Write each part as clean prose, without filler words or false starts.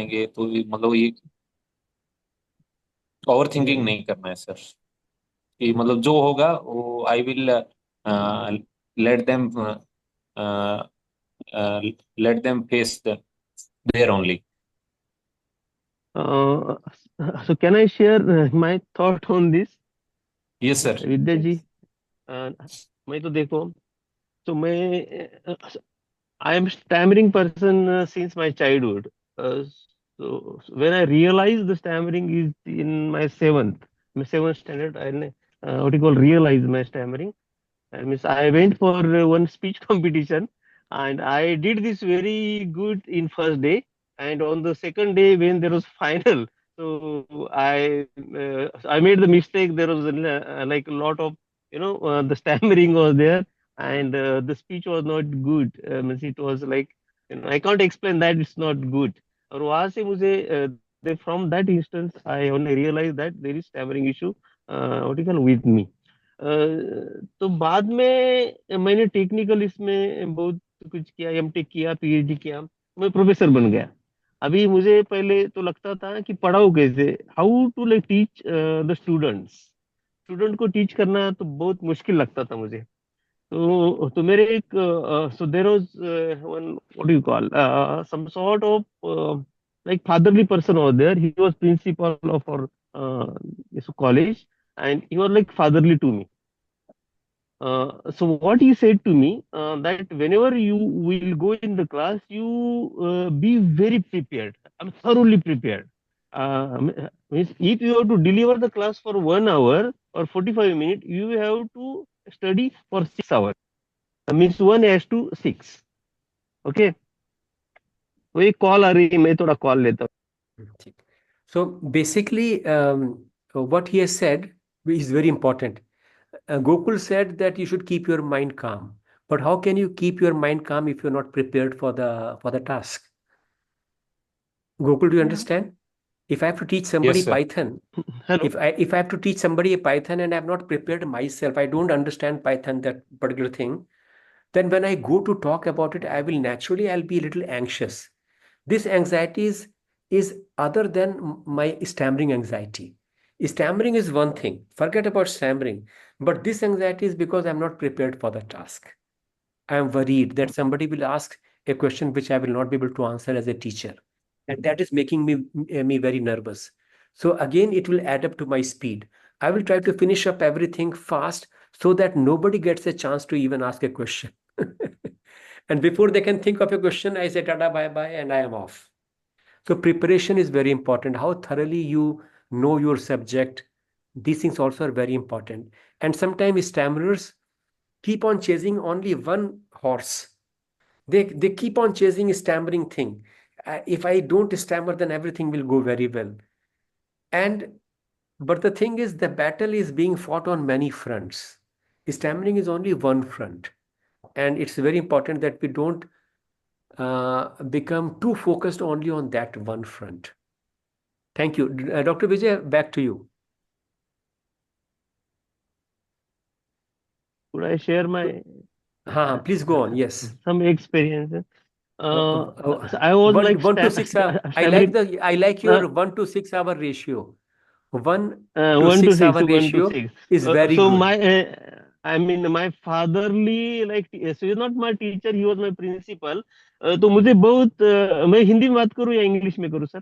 जाएंगे तो मतलब ये ओवर थिंकिंग नहीं करना है सर, कि मतलब जो होगा वो I will let them let them face there only. Uh, so can I share my thought on this, yes sir. Vidya ji? मैं तो देखो, तो मैं I am stammering person since my childhood. So when I realized the stammering is in my seventh standard, what do you call realize my stammering. I means I went for one speech competition, and I did this very good in first day, and on the second day when there was final, so I made the mistake. There was like a lot of the stammering was there, and the speech was not good. Means it was like I can't explain that it's not good. और वहां से मुझे from that instance I only realized that there is stammering issue, what do you call with me. तो बाद में मैंने technical इसमें बहुत कुछ किया, एमटेक किया, पीएचडी किया, मैं प्रोफेसर बन गया। अभी मुझे पहले तो लगता था कि पढ़ाओ कैसे, how to like teach the students, student को टीच करना तो बहुत मुश्किल लगता था मुझे। तो मेरे एक so there was one, what do you call, some sort of like fatherly person over there. He was principal of our this college, and he was like fatherly to me. So what he said to me, that whenever you will go in the class, you be very prepared. I'm thoroughly prepared. Means if you have to deliver the class for 1 hour or 45 minutes, you have to study for 6 hours. Means 1:6. Okay. वो एक call आ रही है, मैं थोड़ा call लेता ठीक। So basically, what he has said is very important. Gokul said that you should keep your mind calm. But how can you keep your mind calm if you're not prepared for the task? Gokul, do you understand? If I have to teach somebody yes sir. Python, हूँ। Hello. if I have to teach somebody a Python and I've not prepared myself, I don't understand Python, that particular thing, then when I go to talk about it, I'll be a little anxious. This anxiety is other than my stammering anxiety. Stammering is one thing, forget about stammering, but this anxiety is because I'm not prepared for the task. I am worried that somebody will ask a question which I will not be able to answer as a teacher, and that is making me very nervous. So again, it will add up to my speed. I will try to finish up everything fast so that nobody gets a chance to even ask a question. And before they can think of a question, I say tata bye bye and I am off. So preparation is very important. How thoroughly you know your subject, these things also are very important. And sometimes stammerers keep on chasing only one horse. They keep on chasing a stammering thing. If I don't stammer, then everything will go very well. But the thing is, the battle is being fought on many fronts. Stammering is only one front, and it's very important that we don't become too focused only on that one front. Thank you. Dr. Vijay, back to you. Could I share my Please go on. Yes. some experience? So I was One, like 1 to 6 hour. stammering. I like your 1 to 6 hour ratio. 1 to One to 6 six, hour one to ratio six. is very So good. my, I mean, my fatherly like, so he's not my teacher, he was my principal. तो मुझे बहुत मैं हिंदी में बात करूँ या English में करूँ sir?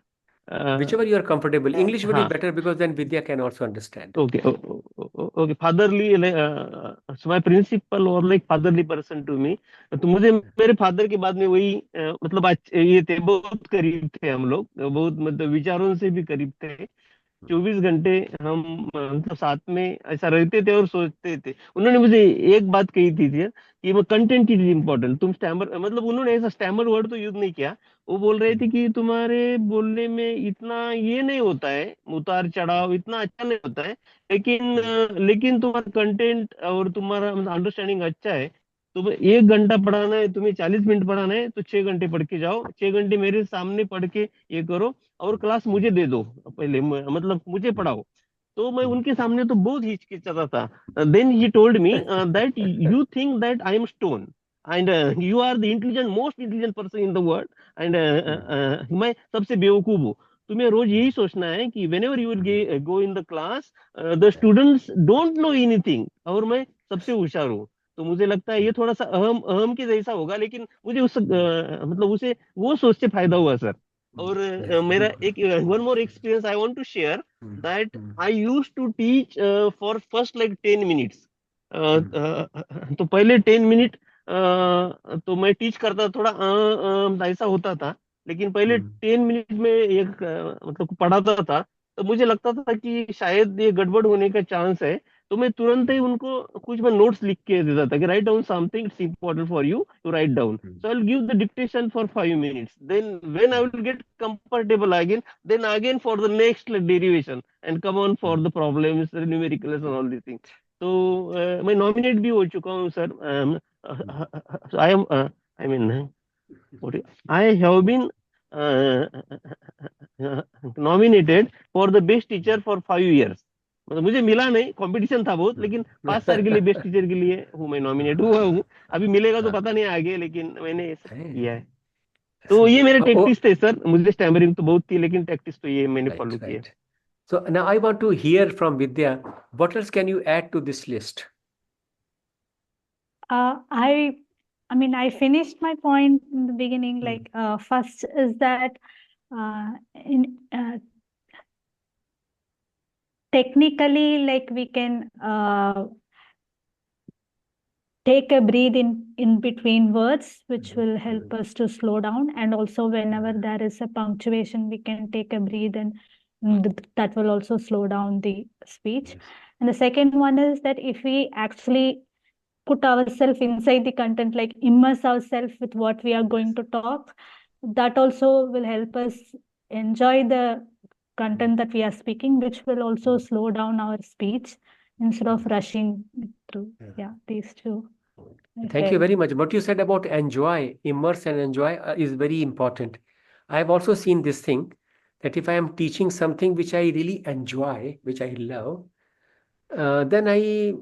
Whichever you are comfortable. English would be हाँ, better because then Vidya can also understand. okay, okay. Fatherly, like, so my principal was like fatherly person to me. तो मुझे मेरे फादर के बाद में वही मतलब ये थे, बहुत करीब थे हम लोग, बहुत मतलब विचारों से भी करीब थे। 24 घंटे हम मतलब साथ में ऐसा रहते थे और सोचते थे। उन्होंने मुझे एक बात कही थी कि वो कंटेंट इज इम्पोर्टेंट, तुम स्टैमर, मतलब उन्होंने ऐसा स्टैमर वर्ड तो यूज नहीं किया। वो बोल रहे थे कि तुम्हारे बोलने में इतना ये नहीं होता है, उतार चढ़ाव इतना अच्छा नहीं होता है, लेकिन तुम्हारा कंटेंट और तुम्हारा अंडरस्टैंडिंग अच्छा है। तुम्हें 1 घंटा पढ़ाना है, तुम्हें 40 मिनट पढ़ाना है, तो 6 घंटे पढ़ के जाओ, 6 घंटे मेरे सामने पढ़ के ये करो, और क्लास मुझे दे दो पहले, मतलब मुझे पढ़ाओ। तो मैं उनके सामने तो बहुत हिचकिचाता था। Then he told me that you think that I am stone, and you are the most intelligent person in the world, and मैं सबसे बेवकूफ हूँ. तुम्हें रोज यही सोचना है कि whenever you will go in the class, the students don't know anything, और मैं सबसे होशियार हूँ. तो मुझे लगता है ये थोड़ा सा अहम अहम के जैसा होगा, लेकिन मुझे उस मतलब उसे वो सोच से फायदा हुआ सर. और मेरा एक one more experience I want to share, that I used to teach for first like 10 minutes. तो पहले 10 मिनट तो मैं टीच करता, थोड़ा ऐसा होता था, लेकिन पहले 10 मिनट में एक मतलब पढ़ाता था, तो मुझे लगता था कि शायद ये गड़बड़ होने का चांस है. तो मैं तुरंत ही उनको कुछ मैं नोट्स लिख के देता था कि write down something, it's important for you to write down. So I'll give the dictation for 5 minutes. Then when I will get comfortable again, then again for the next like, derivation and come on for the problems, the numericals and all these things. तो मैं nominate भी हो चुका हूँ sir. I am I mean I have been nominated for the best teacher for 5 years. मतलब मुझे मिला नहीं, कंपटीशन था बहुत, लेकिन 5 साल के लिए बेस्ट टीचर के लिए हूँ, मैं नॉमिनेट हुआ हूँ. अभी मिलेगा तो पता नहीं आगे, लेकिन मैंने ये सब किया है. तो ये मेरे टैक्टिस थे सर. मुझे स्टैमरिंग तो बहुत थी, लेकिन टैक्टिस तो ये मैंने फॉलो किया. So now I want to hear from Vidya. What else can you add to this list? I mean, I finished my point in the beginning. Like, first is that in technically, like we can take a breathe in between words, which will help us to slow down. And also, whenever there is a punctuation, we can take a breathe, and that will also slow down the speech. And the second one is that if we actually put ourselves inside the content, like immerse ourselves with what we are going to talk, that also will help us enjoy the content that we are speaking, which will also slow down our speech instead of rushing through. Yeah, these two. Thank you very much. What you said about enjoy, immerse and enjoy is very important. I've also seen this thing, that if I am teaching something which I really enjoy, which I love, then I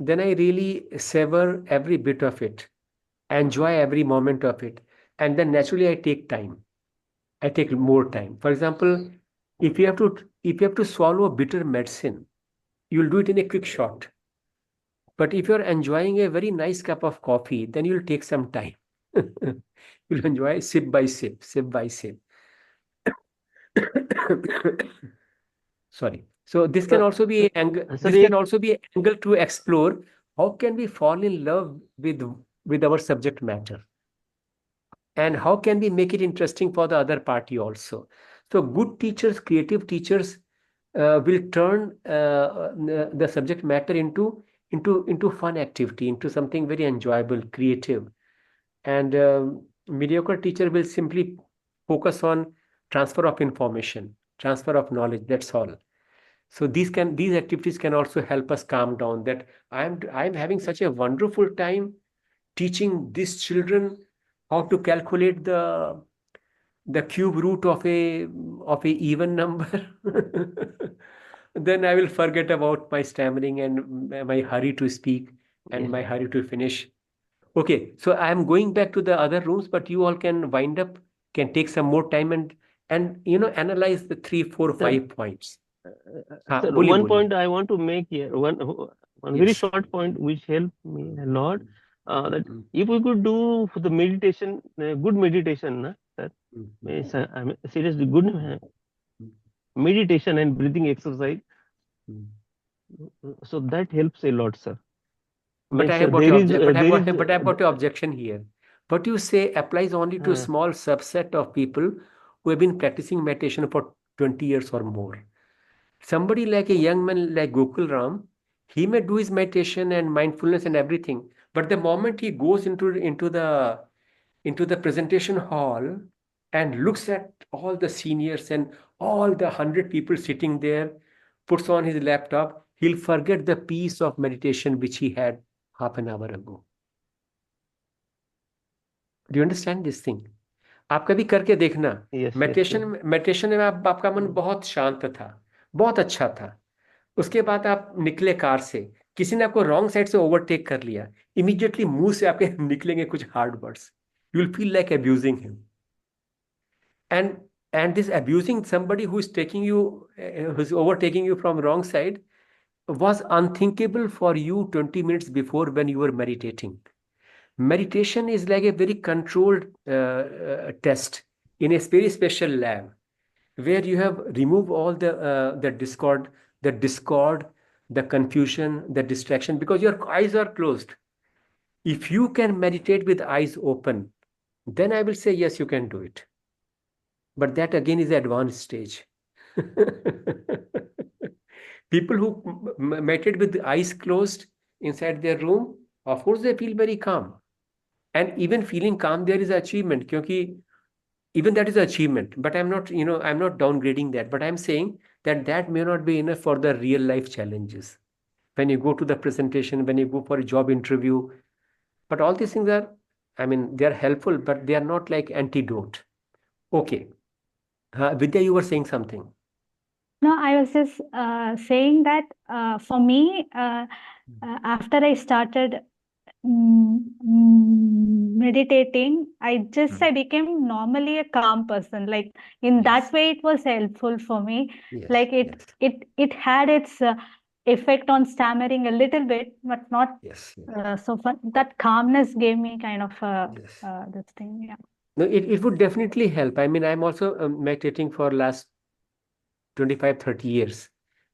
really savor every bit of it, enjoy every moment of it, and then naturally I take time. I take more time. For example, if you have to swallow a bitter medicine, you'll do it in a quick shot. But if you're enjoying a very nice cup of coffee, then you'll take some time. You'll enjoy sip by sip, sip by sip. Sorry. So this can also be an angle. This can also be an angle to explore how can we fall in love with our subject matter, and how can we make it interesting for the other party also. So good teachers, creative teachers, will turn the subject matter into fun activity, into something very enjoyable, creative. And mediocre teacher will simply focus on transfer of information, transfer of knowledge. That's all. So these activities can also help us calm down. That I'm having such a wonderful time teaching these children how to calculate the cube root of a even number. Then I will forget about my stammering and my hurry to speak and my hurry to finish. Okay, so I am going back to the other rooms, but you all can wind up, can take some more time and analyze the 3, 4, 5 points. Sir, one point I want to make here, one very short point which helped me a lot. That if we could do for the meditation, good meditation, sir, seriously good meditation and breathing exercise. So that helps a lot, sir. But I've got your objection here. What you say applies only to a small subset of people who have been practicing meditation for 20 years or more. Somebody like a young man like Gokul Ram, he may do his meditation and mindfulness and everything, but the moment he goes into the presentation hall and looks at all the seniors and all the 100 people sitting there, puts on his laptop, he'll forget the piece of meditation which he had half an hour ago. Do you understand this thing? आप कभी करके देखना. Meditation में आपका मन बहुत शांत था, बहुत अच्छा था. उसके बाद आप निकले कार से, किसी ने आपको रॉन्ग साइड से ओवरटेक कर लिया, इमीडिएटली मुंह से आपके निकलेंगे कुछ hard words, you will feel like abusing him. And this abusing somebody who is taking you, who's overtaking you from wrong side, was unthinkable for you 20 minutes before when you were meditating. Meditation is like a very controlled test in a very special lab where you have removed all the discord, the confusion, the distraction, because your eyes are closed. If you can meditate with eyes open, then I will say yes, you can do it. But that again is the advanced stage. People who meditate with the eyes closed inside their room, of course they feel very calm. And even feeling calm there is achievement, because even that is achievement. But I'm not, I'm not downgrading that, but I'm saying that that may not be enough for the real life challenges. When you go to the presentation, when you go for a job interview, but all these things are, I mean, they are helpful, but they are not like antidote. Okay. Vidya, you were saying something. No, I was just saying that for me, after I started meditating, I became normally a calm person. Like in that way, it was helpful for me. Yes, Like yes, it had its effect on stammering a little bit, but not yes, so fun. That calmness gave me kind of yes. this thing. Yeah. No, it would definitely help. I mean, I'm also meditating for last 25, 30 years,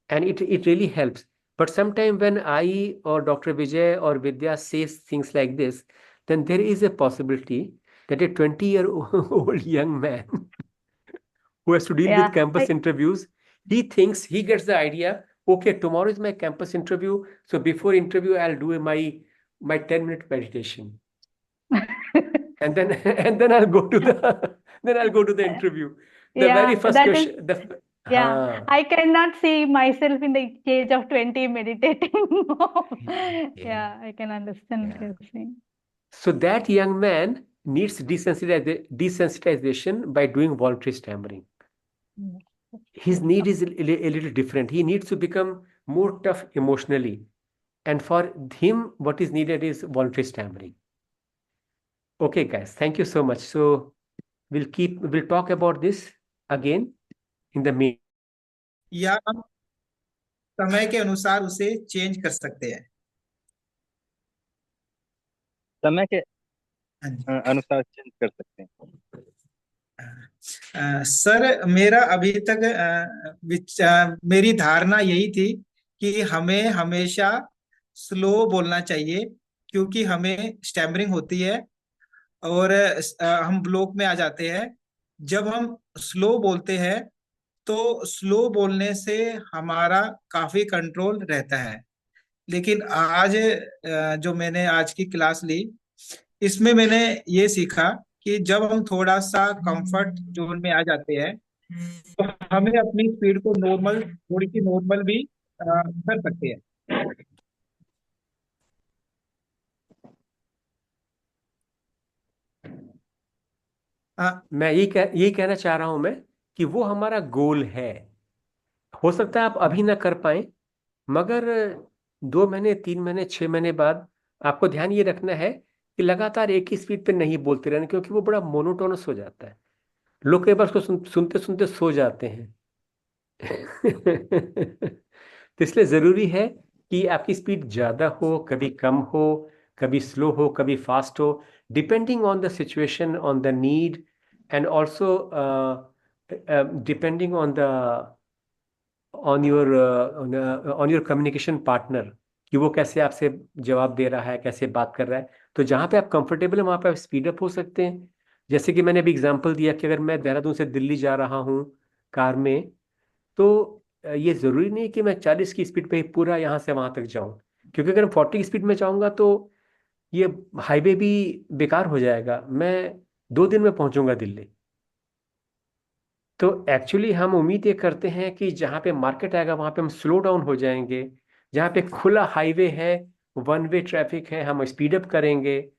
and it really helps. But sometimes when I or Dr. Vijay or Vidya says things like this, then there is a possibility that a 20-year-old young man who has to deal with Yeah. campus interviews, he thinks, he gets the idea, okay, tomorrow is my campus interview, so before interview I'll do my 10-minute meditation, and then and then I'll go to the then I'll go to the interview. The very Yeah, first that is, question, yeah, हाँ, I cannot see myself in the age of 20 meditating. yeah, Yeah, I can understand what yeah. you're saying. So that young man needs desensitization by doing voluntary stammering. Mm. His need is a little different. He needs to become more tough emotionally. And for him, what is needed is voluntary stammering. Okay, guys, thank you so much. So we'll talk about this again in the meeting. या हम समय के अनुसार उसे change कर सकते हैं। समय के हाँ जी। अनुसार चेंज कर सकते हैं। सर, मेरा अभी तक मेरी धारणा यही थी कि हमें हमेशा स्लो बोलना चाहिए, क्योंकि हमें स्टैमरिंग होती है और हम ब्लॉक में आ जाते हैं। जब हम स्लो बोलते हैं तो स्लो बोलने से हमारा काफी कंट्रोल रहता है। लेकिन आज जो मैंने आज की क्लास ली, इसमें मैंने ये सीखा कि जब हम थोड़ा सा कंफर्ट जोन में आ जाते हैं तो हमें अपनी स्पीड को नॉर्मल, थोड़ी सी नॉर्मल भी कर सकते हैं। मैं यही कहना चाह रहा हूं मैं कि वो हमारा गोल है। हो सकता है आप अभी ना कर पाए, मगर 2 महीने, 3 महीने, 6 महीने बाद आपको ध्यान ये रखना है कि लगातार एक ही स्पीड पे नहीं बोलते रहना, क्योंकि वो बड़ा मोनोटोनस हो जाता है। लोग कई बार उसको सुनते सुनते सो जाते हैं। तो इसलिए जरूरी है कि आपकी स्पीड ज्यादा हो, कभी कम हो, कभी स्लो हो, कभी फास्ट हो, depending on the situation, on the need, and also depending on your communication partner, कि वो कैसे आपसे जवाब दे रहा है, कैसे बात कर रहा है। तो जहाँ पे आप कंफर्टेबल है वहाँ पे आप स्पीड अप हो सकते हैं। जैसे कि मैंने अभी एग्जांपल दिया कि अगर मैं देहरादून से दिल्ली जा रहा हूँ कार में, तो ये ज़रूरी नहीं कि मैं 40 की स्पीड पे ही पूरा यहाँ से वहाँ तक जाऊँ, क्योंकि अगर मैं 40 की स्पीड में जाऊँगा तो ये हाईवे भी बेकार हो जाएगा, मैं 2 दिन में पहुँचूंगा दिल्ली। तो एक्चुअली हम उम्मीद ये करते हैं कि जहाँ पे मार्केट आएगा वहाँ पे हम स्लो डाउन हो जाएंगे, जहाँ पे खुला हाईवे है, वन वे ट्रैफिक है, हम स्पीड अप करेंगे,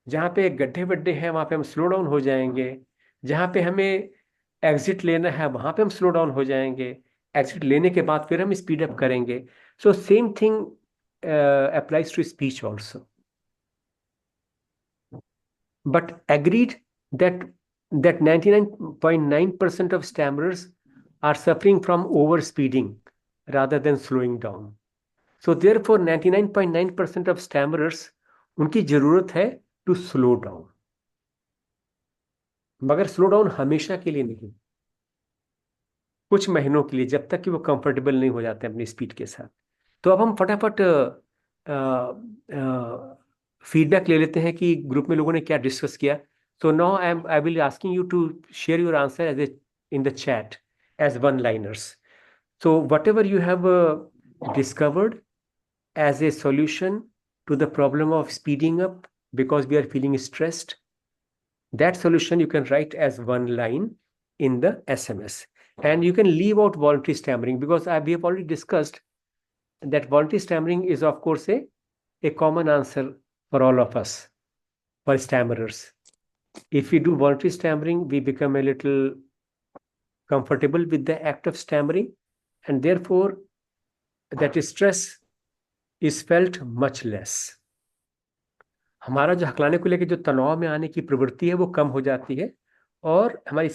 जहाँ पे गड्ढे वड्ढे हैं वहाँ पे हम स्लो डाउन हो जाएंगे, जहाँ पे हमें एग्जिट लेना है वहाँ पे हम स्लो डाउन हो जाएंगे, एग्जिट लेने के बाद फिर हम स्पीड अप करेंगे। So same thing applies to speech also. But agreed that 99.9% of stammerers are suffering from overspeeding rather than slowing down. So therefore 99.9% of stammerers उनकी जरूरत है to slow down, मगर स्लो डाउन हमेशा के लिए नहीं, कुछ महीनों के लिए, जब तक कि वो कंफर्टेबल नहीं हो जाते अपनी स्पीड के साथ। तो अब हम फटाफट फीडबैक ले लेते हैं कि ग्रुप में लोगों ने क्या डिस्कस किया। So now I will asking you to share your answer in the chat as one-liners. So whatever you have discovered as a solution to the problem of speeding up because we are feeling stressed, that solution you can write as one line in the SMS. And you can leave out voluntary stammering because we have already discussed that voluntary stammering is of course a common answer for all of us, for stammerers. If we do voluntary stammering, we become a little comfortable with the act of stammering, and therefore that stress is felt much less. हमारा जो हकलाने को लेकर जो तनाव में आने की प्रवृत्ति है वो कम हो जाती है और हमारी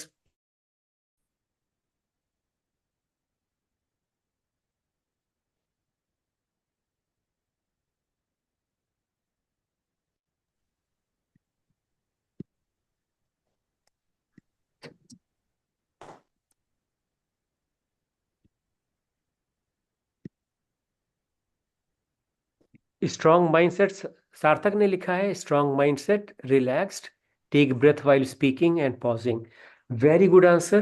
स्ट्रॉन्ग माइंडसेट, सार्थक ने लिखा है strong mindset, relaxed, take breath while speaking and pausing. Very good answer.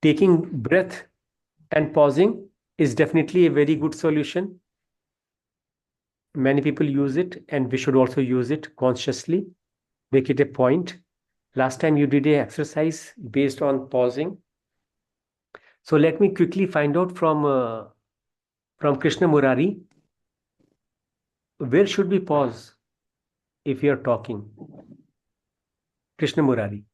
Taking breath and pausing is definitely a very good solution. Many people use it and we should also use it consciously. Make it a point. Last time you did an exercise based on pausing. So let me quickly find out from Krishna Murari, where should we pause if we are talking? Krishna Murari.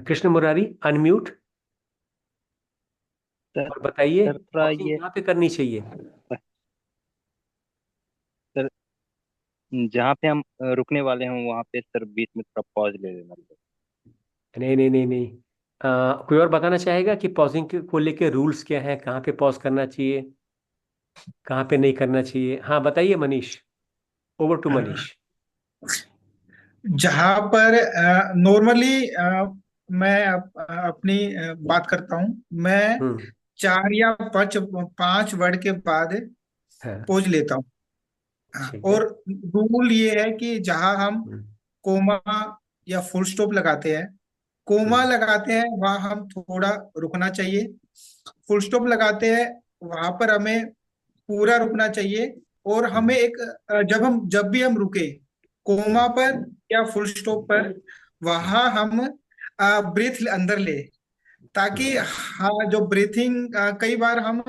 Krishna Murari unmute sir और बताइए sir थोड़ा pausing ये कहाँ पे करनी चाहिए? Sir जहाँ पे हम रुकने वाले हैं वहाँ पे सर बीच में थोड़ा पॉज ले लेना सर। नहीं नहीं नहीं नहीं। कोई और बताना चाहेगा कि पॉजिंग को लेके रूल्स क्या है, कहाँ पे पॉज करना चाहिए, कहाँ पे नहीं करना चाहिए? हाँ बताइए मनीष, ओवर टू मनीष। जहां पर नॉर्मली मैं अपनी बात करता हूं, मैं हम्म। 4 या 5 वर्ड के बाद हाँ पोज लेता हूँ। हाँ, ठीक है। और रूल ये है कि जहां हम हम्म। कोमा या फुल स्टॉप लगाते हैं, कोमा हम्म। लगाते हैं वहां हम थोड़ा रुकना चाहिए, फुल स्टॉप लगाते हैं वहां पर हमें पूरा रुकना चाहिए। और हमें हम्म। एक जब भी हम रुके कोमा पर या फुल स्टॉप पर, वहां हम ब्रीथ अंदर ले, ताकि हम्म। हाँ जो ब्रीथिंग कई बार हम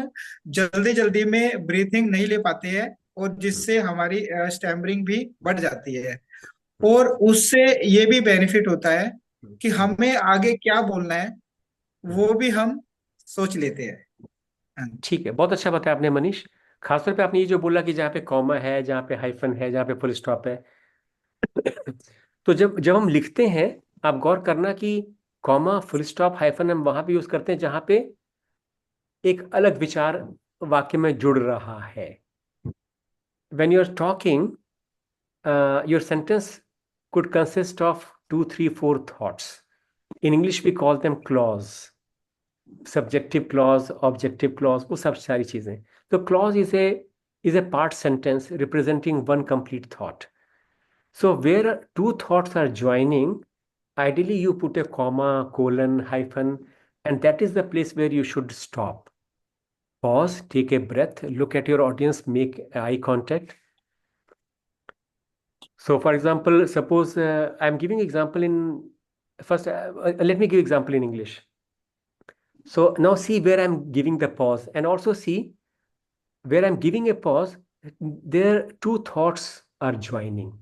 जल्दी जल्दी में ब्रीथिंग नहीं ले पाते हैं और हम्म। जिससे हमारी स्टैमरिंग भी बढ़ जाती है। हम्म। और उससे ये भी बेनिफिट होता है कि हम्म। हमें आगे क्या बोलना है हम्म। वो भी हम सोच लेते हैं। हाँ। ठीक है, बहुत अच्छा बताया आपने मनीष। खासतौर पे आपने ये जो बोला कि जहाँ पे कॉमा है, जहाँ पे हाइफन है, जहाँ पे फुल स्टॉप है, तो जब जब हम लिखते हैं आप गौर करना कि कॉमा फुल स्टॉप हाइफन हम वहां पे यूज करते हैं जहां पे एक अलग विचार वाक्य में जुड़ रहा है। when you're talking, your sentence could consist of 2 3 4 thoughts. In English we call them clause, subjective clause, objective clause, वो सब सारी चीजें। तो clause is a part sentence representing one complete thought. So where two thoughts are joining, ideally you put a comma, colon, hyphen, and that is the place where you should stop. Pause, take a breath, look at your audience, make eye contact. So for example, suppose I'm giving example in first, let me give example in English. So now see where I'm giving the pause, and also see where I'm giving a pause, there two thoughts are joining.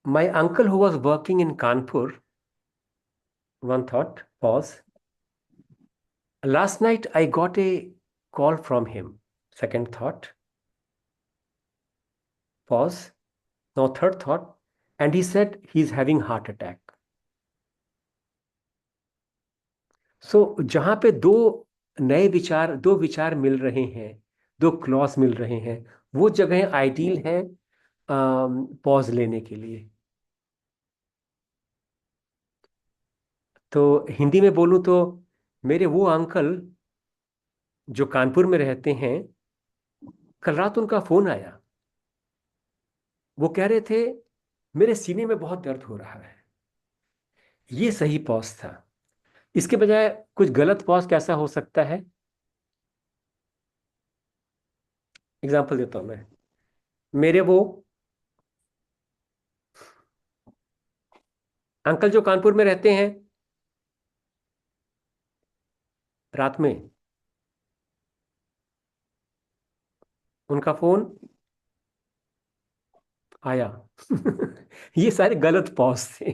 My uncle who was working in Kanpur, one thought, pause. Last night I got a call from him. Second thought, pause. Now third thought, and he said he's having heart attack. So जहां पे दो विचार मिल रहे हैं, दो clause मिल रहे हैं, वो जगह आइडियल है पॉज लेने के लिए। तो हिंदी में बोलूं तो मेरे वो अंकल जो कानपुर में रहते हैं, कल रात उनका फोन आया। वो कह रहे थे मेरे सीने में बहुत दर्द हो रहा है। ये सही पॉज था। इसके बजाय कुछ गलत पॉज कैसा हो सकता है? एग्जाम्पल देता हूं मैं। मेरे वो अंकल जो कानपुर में रहते हैं, रात में उनका फोन आया। ये सारे गलत पॉज थे।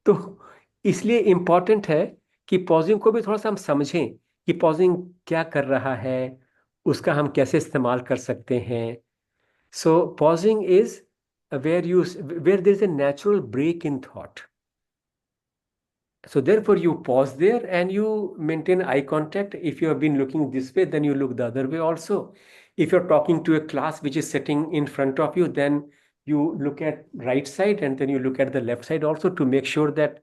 तो इसलिए इंपॉर्टेंट है कि पॉजिंग को भी थोड़ा सा हम समझें कि पॉजिंग क्या कर रहा है, उसका हम कैसे इस्तेमाल कर सकते हैं। So pausing is where there is a natural break in thought. So therefore you pause there and you maintain eye contact. If you have been looking this way, then you look the other way also. If you're talking to a class which is sitting in front of you, then you look at right side and then you look at the left side also to make sure that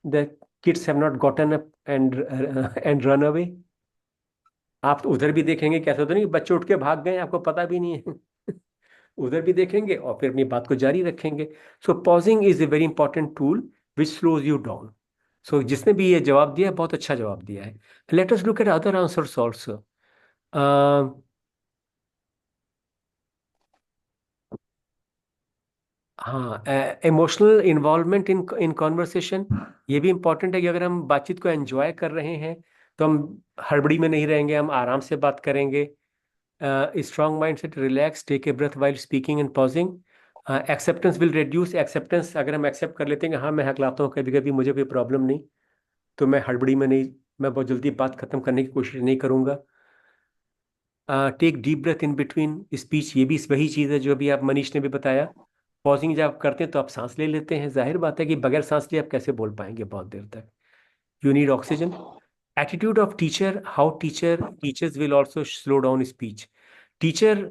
the kids have not gotten up and run away. आप तो उधर भी देखेंगे, कैसा तो नहीं बच्चे उठ के भाग गए आपको पता भी नहीं है। उधर भी देखेंगे और फिर अपनी बात को जारी रखेंगे। So pausing is a very important tool which slows you down. So जिसने भी ये जवाब दिया बहुत अच्छा जवाब दिया है। Let us look at other answers also. हाँ, इमोशनल इन्वॉल्वमेंट इन कॉन्वर्सेशन, ये भी इंपॉर्टेंट है कि अगर हम बातचीत को एंजॉय कर रहे हैं तो हम हड़बड़ी में नहीं रहेंगे, हम आराम से बात करेंगे। Strong mind set, relax, take a breath while speaking and pausing. Acceptance will reduce. Acceptance, अगर हम एक्सेप्ट कर लेते हैं कि हाँ मैं हकलाता हूँ कभी कभी, मुझे कोई प्रॉब्लम नहीं, तो मैं हड़बड़ी में नहीं, मैं बहुत जल्दी बात खत्म करने की कोशिश नहीं करूंगा। Take deep breath in between speech, ये भी वही चीज़ है जो अभी आप मनीष ने भी बताया। पॉजिंग जब आप करते हैं तो आप सांस ले लेते हैं, जाहिर बात है कि बगैर सांस लिए आप कैसे बोल पाएंगे बहुत देर तक। You need oxygen. Attitude of teacher, how teachers will also slow down speech. Teacher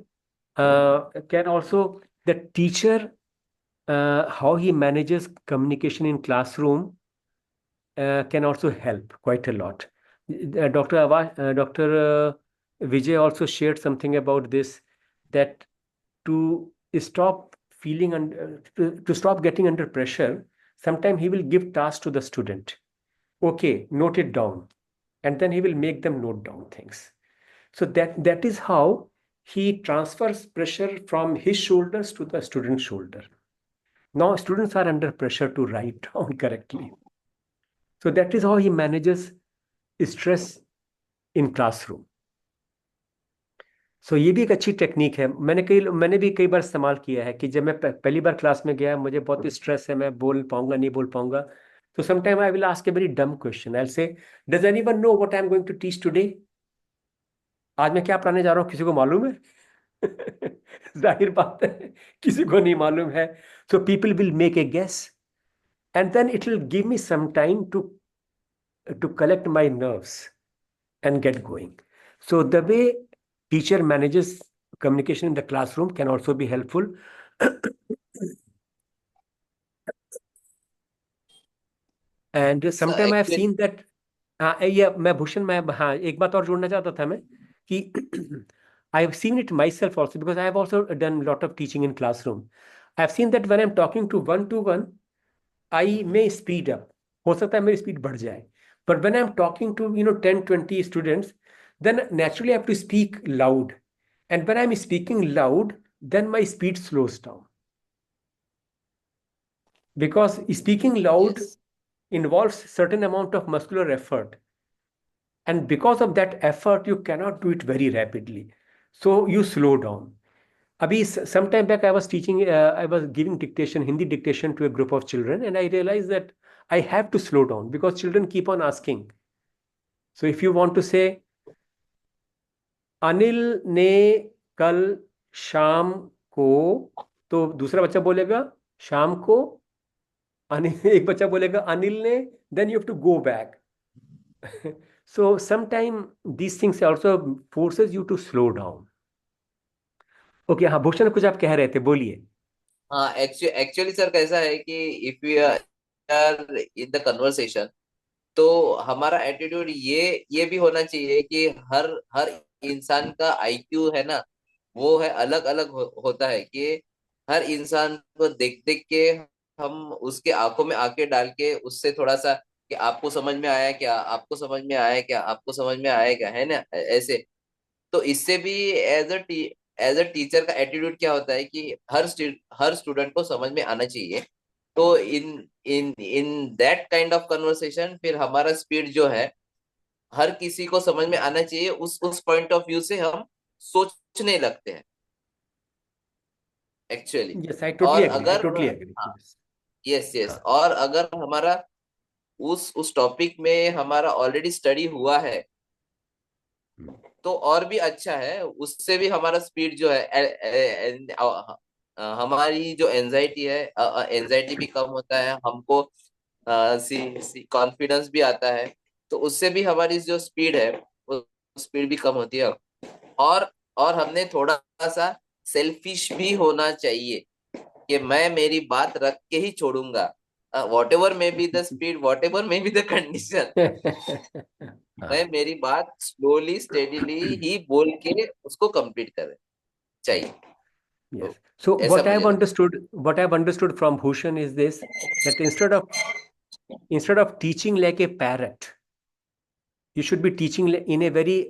can also, the teacher how he manages communication in classroom can also help quite a lot. Dr. Vijay also shared something about this, that to stop to stop getting under pressure, sometimes he will give tasks to the student. Okay, note it down, and then he will make them note down things. So that is how he transfers pressure from his shoulders to the student's shoulder. Now students are under pressure to write down correctly. So that is how he manages stress in classroom. So ये भी एक अच्छी technique है। मैंने भी कई बार इस्तेमाल किया है कि जब मैं पहली बार क्लास में गया, मुझे बहुत स्ट्रेस है, मैं बोल पाऊंगा नहीं बोल पाऊंगा, तो sometime I will ask a very dumb question. I will say, does anyone know what I am going to teach today? आज मैं क्या पढ़ाने जा रहा हूँ, किसी को मालूम है? जाहिर बात है किसी को नहीं मालूम है। So people will make a guess and then it will give me some time to collect my nerves and get going. So the way teacher manages communication in the classroom can also be helpful. And sometimes I have seen that मैं भूषण, मैं हाँ एक बात और जोड़ना चाहता था मैं कि I have seen it myself also because I have also done a lot of teaching in classroom. I have seen that when I'm talking to one, I may speed up. हो सकता है मेरी स्पीड बढ़ जाए, but when I'm talking to 10-20 students, then naturally I have to speak loud, and when I'm speaking loud, then my speed slows down, because speaking loud involves certain amount of muscular effort, and because of that effort you cannot do it very rapidly, so you slow down. अभी some time back I was teaching, I was giving dictation, Hindi dictation to a group of children, and I realized that I have to slow down because children keep on asking. So if you want to say, Anil ने कल शाम को, तो दूसरा बच्चा बोलेगा शाम को, अनिल एक बच्चा बोलेगा अनिल ने, then you have to go back. So sometimes these things also forces you to slow down. Okay, हाँ भूषण, कुछ आप कह रहे थे, बोलिए. हाँ, एक्चुअली सर कैसा है कि if we are in the conversation, तो हमारा एटीट्यूड ये भी होना चाहिए कि हर हर इंसान का आईक्यू है ना, वो है अलग अलग होता है कि हर इंसान को देख देख के हम उसके आंखों में आंखें डाल के उससे थोड़ा सा कि आपको समझ में आया क्या, आपको समझ में आया क्या, आपको समझ में आया क्या, है ना, ऐसे। तो इससे भी एज अ टीचर का एटीट्यूड क्या होता है कि हर स्टूडेंट को समझ में आना चाहिए। तो in in in that kind of conversation फिर हमारा स्पीड जो है हर किसी को समझ में आना चाहिए, उस पॉइंट ऑफ व्यू से हम सोचने लगते हैं एक्चुअली। Yes, I और totally agree. I अगर totally agree. हाँ, Yes. यस यस, हाँ. और अगर हमारा उस टॉपिक में हमारा ऑलरेडी स्टडी हुआ है तो और भी अच्छा है, उससे भी हमारा स्पीड जो है हमारी जो एंजाइटी है, एंजाइटी भी कम होता है हमको, कॉन्फिडेंस भी आता है। तो उससे भी हमारी जो स्पीड है वो स्पीड भी कम होती है। और हमने थोड़ा सा सेल्फिश भी होना चाहिए कि मैं मेरी बात रख के ही छोड़ूंगा, what ever may be the speed, what ever may be the condition, मैं हाँ. मेरी बात स्लोली स्टेडीली ही बोल के उसको कंप्लीट कर चाहिए। Yes. तो So ऐसा मुझे लगता what I've understood from Bhushan is this, that instead of teaching like a parrot, you should be teaching in a very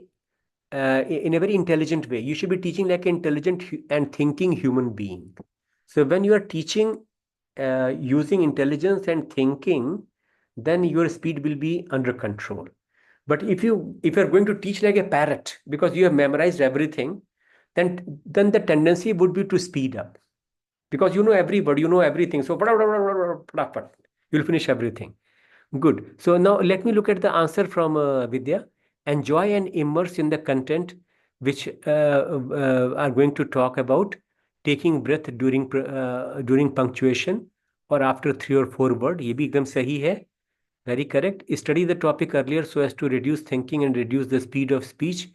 intelligent way. You should be teaching like an intelligent and thinking human being. So when you are teaching using intelligence and thinking, then your speed will be under control. But if you're going to teach like a parrot because you have memorized everything, then the tendency would be to speed up because you know every word, you know everything. So you'll finish everything. Good. So now let me look at the answer from Vidya. Enjoy and immerse in the content which are going to talk about taking breath during punctuation or after 3 or 4 words. ये भी एकदम सही है. Very correct. Study the topic earlier so as to reduce thinking and reduce the speed of speech.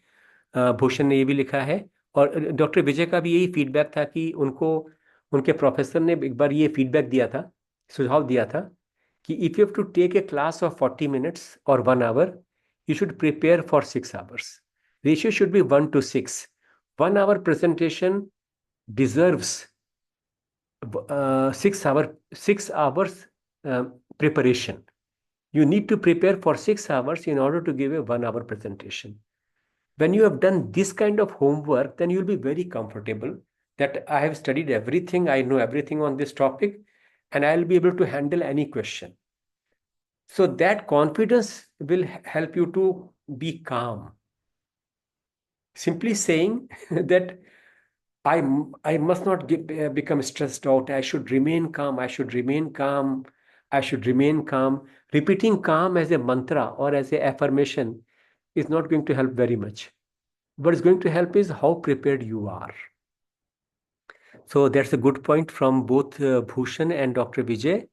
Bhushan ने ये भी लिखा है. और डॉक्टर विजय का भी यही फीडबैक था कि उनको उनके प्रोफेसर ने एक बार ये फीडबैक दिया था, सुझाव दिया था कि if you have to take a class of 40 minutes or 1 hour, you should prepare for 6 hours. Ratio should be 1 to 6. 1 hour presentation deserves 6 hours preparation. You need to prepare for 6 hours in order to give a 1 hour presentation. When you have done this kind of homework, then you'll be very comfortable that I have studied everything, I know everything on this topic, and I'll be able to handle any question. So that confidence will help you to be calm. Simply saying that I must not become stressed out. I should remain calm. I should remain calm. I should remain calm. Repeating calm as a mantra or as a affirmation is not going to help very much. What is going to help is how prepared you are. So that's a good point from both Bhushan and Dr. Vijay.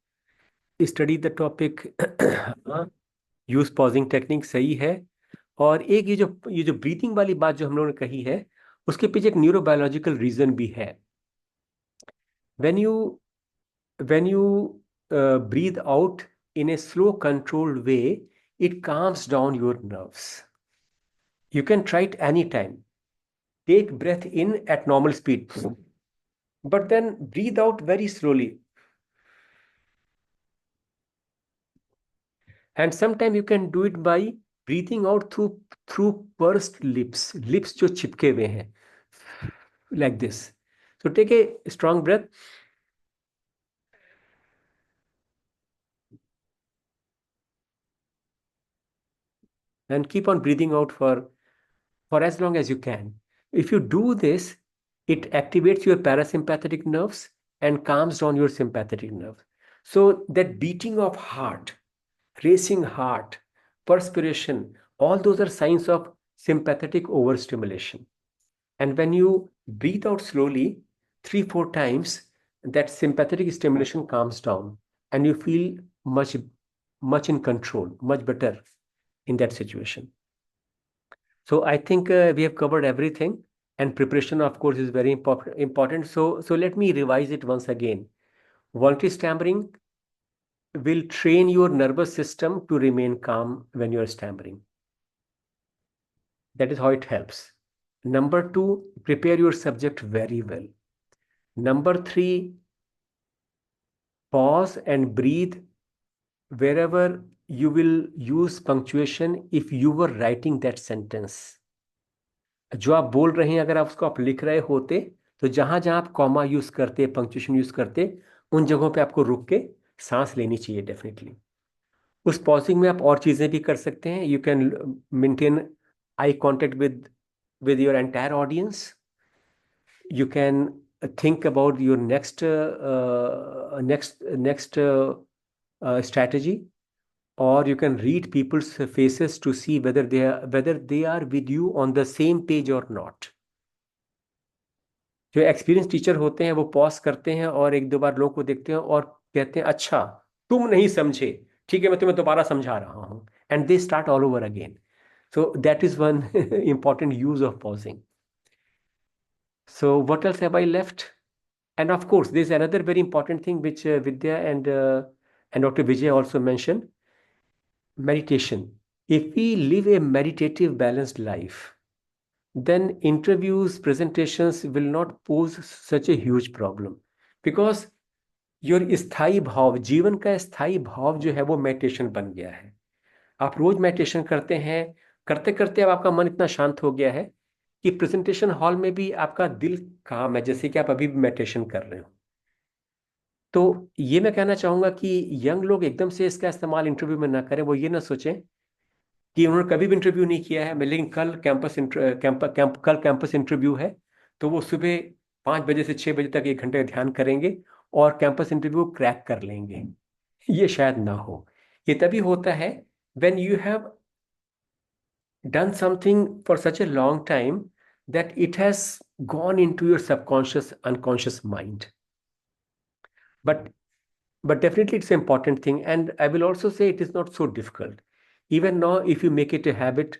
Study the topic. Use pausing technique सही है. और एक ये जो breathing वाली बात जो हम लोगों ने कही है, उसके पीछे एक न्यूरोबायोलॉजिकल रीजन भी है. When you breathe out in a slow controlled way, it calms down your nerves. You can try it anytime. Take breath in at normal speed, but then breathe out very slowly. And sometimes you can do it by breathing out through pursed lips जो चिपके हुए हैं, like this. So take a strong breath and keep on breathing out for as long as you can. If you do this, It activates your parasympathetic nerves and calms down your sympathetic nerves. So that beating of heart, racing heart, perspiration, all those are signs of sympathetic overstimulation. And when you breathe out slowly, 3-4 times, that sympathetic stimulation calms down and you feel much in control, much better in that situation. So I think we have covered everything, and preparation, of course, is very important. So let me revise it once again. Voluntary stammering will train your nervous system to remain calm when you're stammering. That is how it helps. Number 2, prepare your subject very well. Number 3, pause and breathe wherever you will use punctuation if you were writing that sentence. जो आप बोल रहे हैं, अगर आप उसको आप लिख रहे होते, तो जहां जहां आप कॉमा यूज करते, पंक्चुएशन यूज करते, उन जगहों पे आपको रुक के सांस लेनी चाहिए डेफिनेटली. उस पॉजिंग में आप और चीजें भी कर सकते हैं. You can maintain eye contact with your entire audience. You can think about your next strategy, or you can read people's faces to see whether they are with you on the same page or not. जो experience teacher होते हैं वो pause करते हैं और 1-2 बार लोगों को देखते हैं और कहते हैं अच्छा तुम नहीं समझे, ठीक है मैं तुम्हें दोबारा समझा रहा हूं, and they start all over again. So that is one important use of pausing. So what else have I left? And of course, there's another very important thing which Vidya and Dr. Vijay also mentioned: meditation. If we live a meditative, balanced life, then interviews, presentations will not pose such a huge problem, because your स्थाई भाव, जीवन का स्थाई भाव जो है वो meditation बन गया है. आप रोज मेडिटेशन करते हैं, करते करते अब आपका मन इतना शांत हो गया है कि प्रेजेंटेशन हॉल में भी आपका दिल काम है, जैसे कि आप अभी भी मेडिटेशन कर रहे हो. तो ये मैं कहना चाहूंगा कि यंग लोग एकदम से इसका इस्तेमाल इंटरव्यू में ना करें. वो ये ना सोचें कि उन्होंने कभी भी इंटरव्यू नहीं किया है, लेकिन कल कैंपस इंटरव्यू है, तो वो सुबह 5 बजे से 6 बजे तक 1 घंटे ध्यान करेंगे और कैंपस इंटरव्यू क्रैक कर लेंगे. ये शायद ना हो. ये तभी होता है when you have done something for such a long time that it has gone into your subconscious, unconscious mind. But definitely it's an important thing, and I will also say it is not so difficult. Even now, if you make it a habit,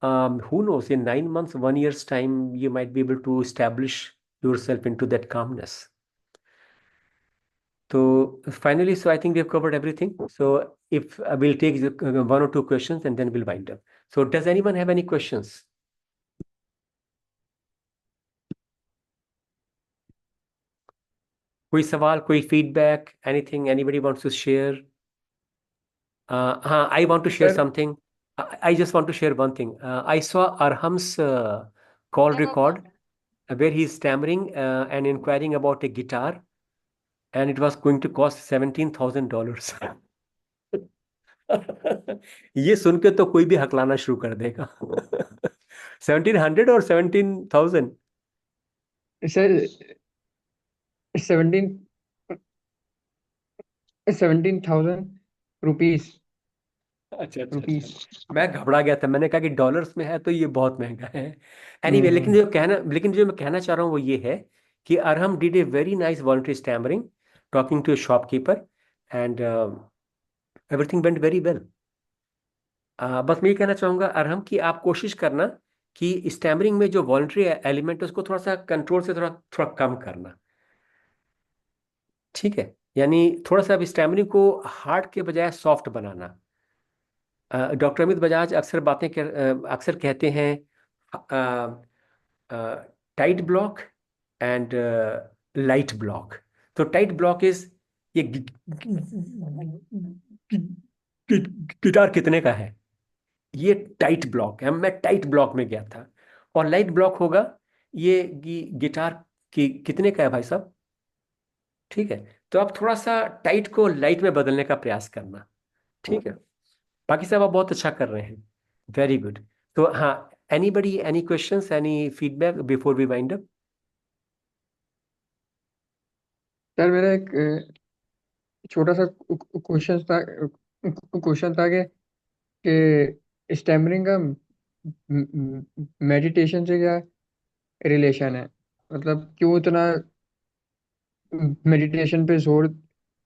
who knows, in 9 months, 1 year's time, you might be able to establish yourself into that calmness. So finally, so I think we have covered everything. So if we'll take 1 or 2 questions and then we'll wind up. So does anyone have any questions? कोई सवाल, कोई feedback, anything anybody wants to share? I want to share something. I just want to share one thing. I saw Arham's call record where he's stammering and inquiring about a guitar, and it was going to cost $17,000. ये सुन के तो कोई भी हकलाना शुरू कर देगा. 1700 or 17,000? Sir, 17,000 rupees. अच्छा अच्छा अच्छा, मैं घबरा गया था, मैंने कहा कि डॉलर्स में है तो ये बहुत महंगा है. एनीवे, लेकिन जो मैं कहना चाह रहा हूँ वो ये है कि Arham did a very nice voluntary stammering talking to a shopkeeper, and everything went very well. बस मैं ये कहना चाहूंगा अरहम कि आप कोशिश करना कि स्टैमरिंग में जो वॉलंटरी एलिमेंट है उसको थोड़ा सा कंट्रोल से थोड़ा कम करना. ठीक है, यानी थोड़ा सा स्टैमरिंग को हार्ड के बजाय सॉफ्ट बनाना. डॉक्टर अमित बजाज अक्सर कहते हैं tight block and light block. तो टाइट ब्लॉक इज ये गिटार कितने का है, ये टाइट ब्लॉक है, मैं टाइट ब्लॉक में गया था. और लाइट ब्लॉक होगा ये गिटार की कितने का है भाई साहब. ठीक है, तो आप थोड़ा सा टाइट को लाइट में बदलने का प्रयास करना. ठीक है, बाकी सब आप बहुत अच्छा कर रहे हैं. Very good. तो हाँ, anybody, any questions, any feedback before we wind up? Sir मेरा एक छोटा सा क्वेश्चन था कि स्टैमरिंग का मेडिटेशन से क्या रिलेशन है, मतलब क्यों इतना मेडिटेशन पे जोर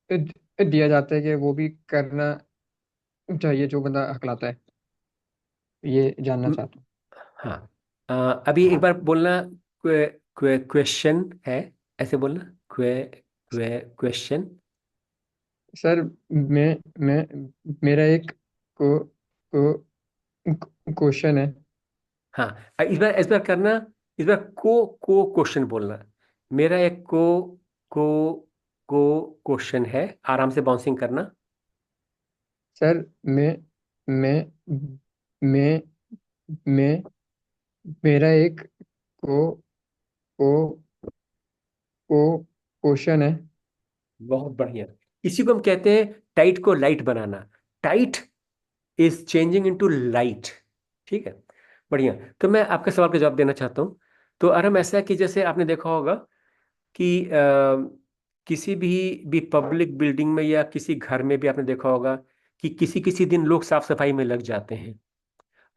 दिया जाता है कि वो भी करना चाहिए जो बंदा हकलाता है, ये जानना म- चाहता हूँ। हाँ। अभी एक बार बोलना। क्वेश्चन है, ऐसे बोलना। क्वेश्चन। सर मैं मेरा एक को क्वेश्चन है। हाँ, इस बार करना। इस बार को क्वेश्चन बोलना। मेरा एक को को क्वेश्चन है, आराम से बाउंसिंग करना। सर मैं मैं मैं मेरा एक को को को क्वेश्चन है। बहुत बढ़िया। इसी को हम कहते हैं टाइट को light banana. Tight is changing into light. ठीक है, बढ़िया। तो मैं आपके सवाल का जवाब देना चाहता हूँ। तो आराम ऐसा है कि जैसे आपने देखा होगा कि किसी भी पब्लिक बिल्डिंग में या किसी घर में भी आपने देखा होगा कि किसी किसी दिन लोग साफ सफाई में लग जाते हैं।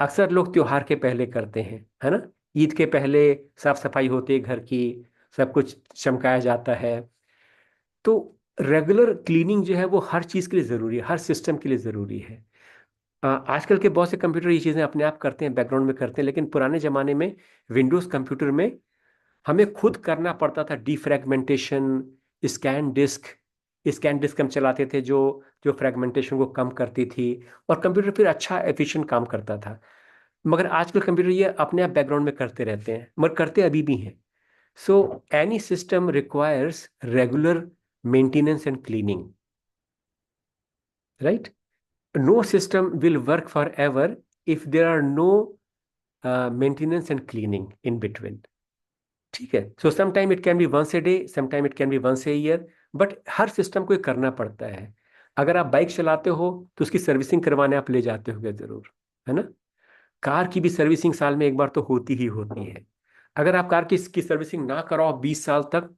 अक्सर लोग त्योहार के पहले करते हैं, है ना। ईद के पहले साफ सफाई होती है घर की, सब कुछ चमकाया जाता है। तो रेगुलर क्लीनिंग जो है वो हर चीज़ के लिए ज़रूरी है, हर सिस्टम के लिए ज़रूरी है। आजकल के बहुत से कंप्यूटर ये चीज़ें अपने आप करते हैं, बैकग्राउंड में करते हैं, लेकिन पुराने ज़माने में विंडोज़ कंप्यूटर में हमें खुद करना पड़ता था डिफ्रैगमेंटेशन। स्कैन डिस्क स्कैन डिस्क हम चलाते थे जो जो फ्रैगमेंटेशन को कम करती थी, और कंप्यूटर फिर अच्छा एफिशिएंट काम करता था। मगर आजकल कंप्यूटर ये अपने आप बैकग्राउंड में करते रहते हैं, मगर करते अभी भी हैं। So any system requires regular maintenance and cleaning, right. No system will work forever if there are no maintenance and cleaning in between. ठीक है, so sometime it can be once a day, sometime it can be once a year, but हर system को ये करना पड़ता है। अगर आप बाइक चलाते हो तो उसकी सर्विसिंग करवाने आप ले जाते होगे जरूर, है ना। कार की भी सर्विसिंग साल में एक बार तो होती ही होती है। अगर आप कार की इसकी सर्विसिंग ना कराओ 20 साल तक,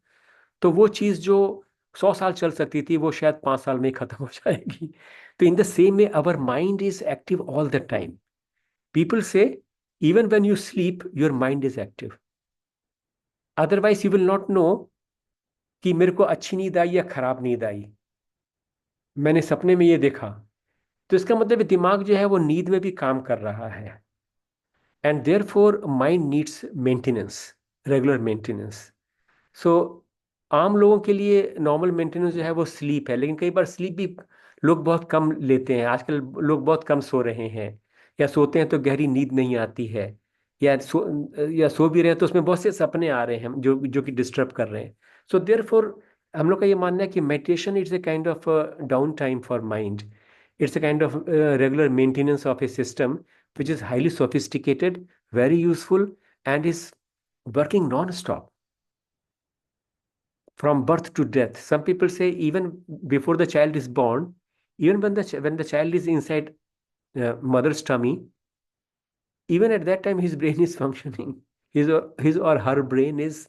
तो वो चीज़ जो 100 साल चल सकती थी वो शायद 5 साल में ही खत्म हो जाएगी। तो in the same way our mind is active all the time. People say even when you sleep your mind is active, otherwise you will not know कि मेरे को अच्छी नींद आई या खराब नींद आई, मैंने सपने में ये देखा। तो इसका मतलब है दिमाग जो है वो नींद में भी काम कर रहा है। And therefore mind needs maintenance, regular maintenance. So आम लोगों के लिए नॉर्मल मेंटेनेंस जो है वो स्लीप है, लेकिन कई बार स्लीप भी लोग बहुत कम लेते हैं। आजकल लोग बहुत कम सो रहे हैं, या सोते हैं तो गहरी नींद नहीं आती है, या सो भी रहे हैं तो उसमें बहुत से सपने आ रहे हैं जो जो कि डिस्टर्ब कर रहे हैं। सो देयरफॉर हम लोग का ये मानना है कि meditation it's a kind of down time for mind. It's a kind of regular maintenance of A system which is highly sophisticated, very useful, and is working non-stop from birth to death. Some people say even before the child is born, even when the child is inside mother's tummy, even at that time his brain is functioning. His or her brain is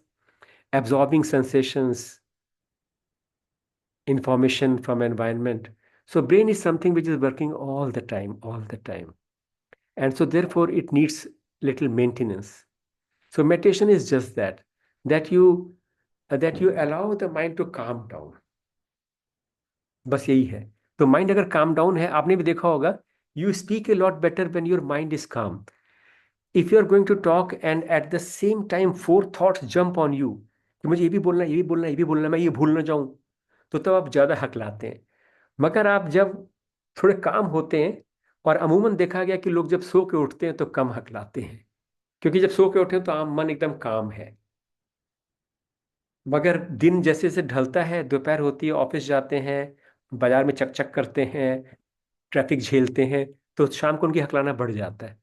absorbing sensations, information from environment. So brain is something which is working all the time, all the time, and so therefore it needs little maintenance. So meditation is just that, that you allow the mind to calm down. बस यही है। तो mind अगर calm down है, आपने भी देखा होगा, you speak a lot better when your mind is calm. If you are going to talk and at the same time four thoughts jump on you कि मुझे ये भी बोलना, ये भी बोलना, ये भी बोलना, मैं ये भूल ना जाऊं, तो तब आप ज्यादा हकलाते हैं। मगर आप जब थोड़े काम होते हैं, और अमूमन देखा गया कि लोग जब सो के उठते हैं तो कम हकलाते हैं, क्योंकि जब सो के उठे तो आम मन एकदम काम है। मगर दिन जैसे जैसे ढलता है, दोपहर होती है, ऑफिस जाते हैं, बाजार में चक करते हैं, ट्रैफिक झेलते हैं, तो शाम को उनकी हकलाना बढ़ जाता है।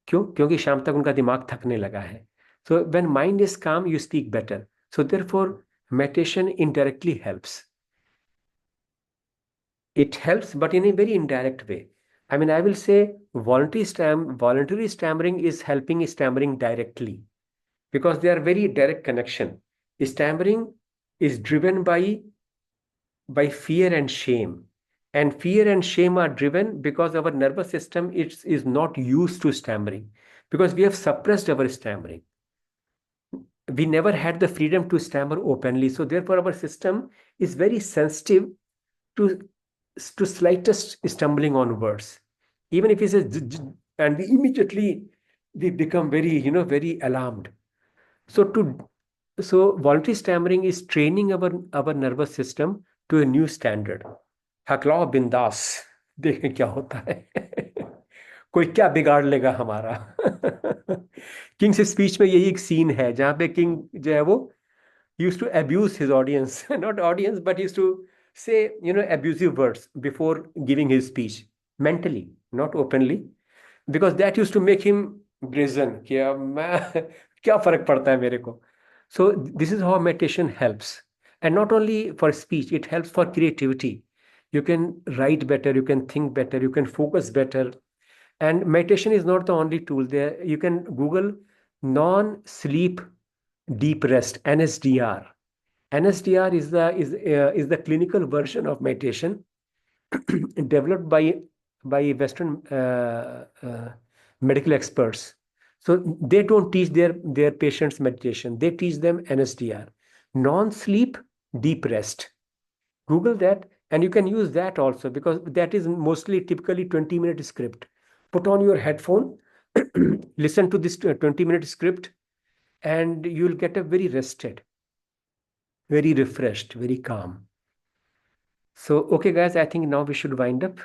क्यों? क्योंकि शाम तक उनका दिमाग थकने लगा है। सो व्हेन माइंड इज काम you speak better. So therefore meditation indirectly helps. It helps, but in a very indirect way. I mean, I will say voluntary stammering is helping stammering directly, because they are very direct connection. Stammering is driven by fear and shame. And fear and shame are driven because our nervous system is not used to stammering, because we have suppressed our stammering. We never had the freedom to stammer openly. So therefore, our system is very sensitive to, to slightest stumbling on words. Even if he says, and we immediately we become very, very alarmed. So voluntary stammering is training our nervous system to a new standard. हकलाओ बिंदास, देखें क्या होता है। कोई क्या बिगाड़ लेगा हमारा। किंग्स स्पीच में यही एक सीन है जहां पे किंग जो है वो used to abuse his audience, not audience, but used to say, abusive words before giving his speech, mentally, not openly, because that used to make him brazen कि अब मैं क्या फर्क पड़ता है मेरे को. So this is how meditation helps, and not only for speech, it helps for creativity. You can write better, you can think better, you can focus better. And meditation is not the only tool. There you can Google non-sleep deep rest, NSDR. NSDR is the clinical version of meditation developed by Western medical experts. So they don't teach their patients meditation. They teach them NSDR, non-sleep deep rest. Google that, and you can use that also, because that is mostly typically 20-minute script. Put on your headphone, listen to this 20-minute script, and you'll get a very rested, very refreshed, very calm. So, okay, guys, I think now we should wind up.